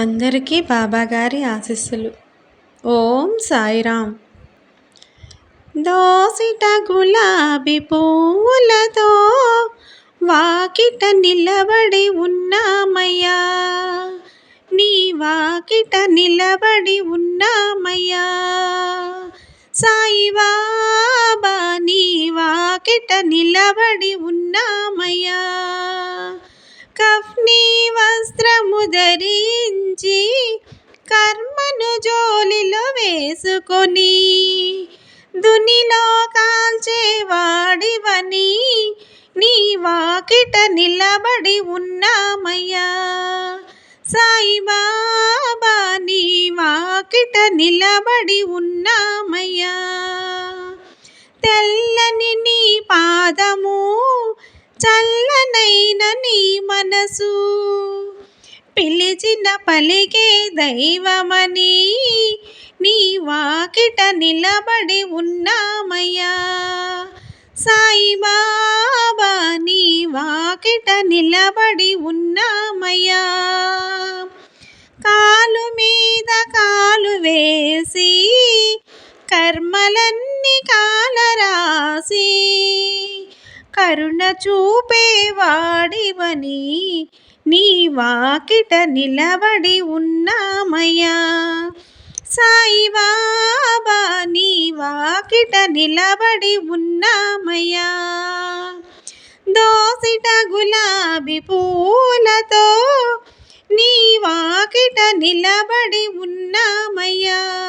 అందరికీ బాబాగారి ఆశీస్సులు. ఓం సాయిరామ్. దోసిట గులాబీ పువ్వులతో వాకిట నిలబడి ఉన్నామయ్యా, నీ వాకిట నిలబడి ఉన్నామయ్యా. సాయిబాబా నీ వాకిట నిలబడి ఉన్నామయ్యా. కఫ్నీ వస్త్రము ధరించి కర్మను జోలిలో వేసుకొని దునిలో కాల్చేవాడివని నీ వాకిట నిలబడి ఉన్నామయ్యా. సాయిబాబా నీ వాకిట నిలబడి ఉన్నామయ్యా. తెల్లని నీ పాదము, చల్లనైన నీ మనసు, పిలిచిన పలికే దైవమని నీ వాకిట నిలబడి ఉన్నామయ్యా. సాయిబాబా నీ వాకిట నిలబడి ఉన్నామయ్యా. కాలు మీద కాలు వేసి కర్మలన్నీ కాలరాసి కరుణ చూపేవాడివని నీ వాకిట నిలబడి ఉన్నామయ్యా. సాయిబాబా నీ వాకిట నిలబడి ఉన్నామయ్యా. దోసిట గులాబీ పూలతో నీ వాకిట నిలబడి ఉన్నామయ్యా.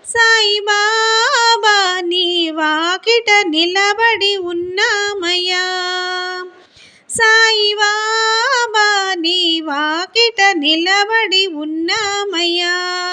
సాయిబాబా నీ వాకిట నిలబడి ఉన్నామయ్యా. సాయిబాబా నీ వాకిట నిలబడి ఉన్నామయ్యా.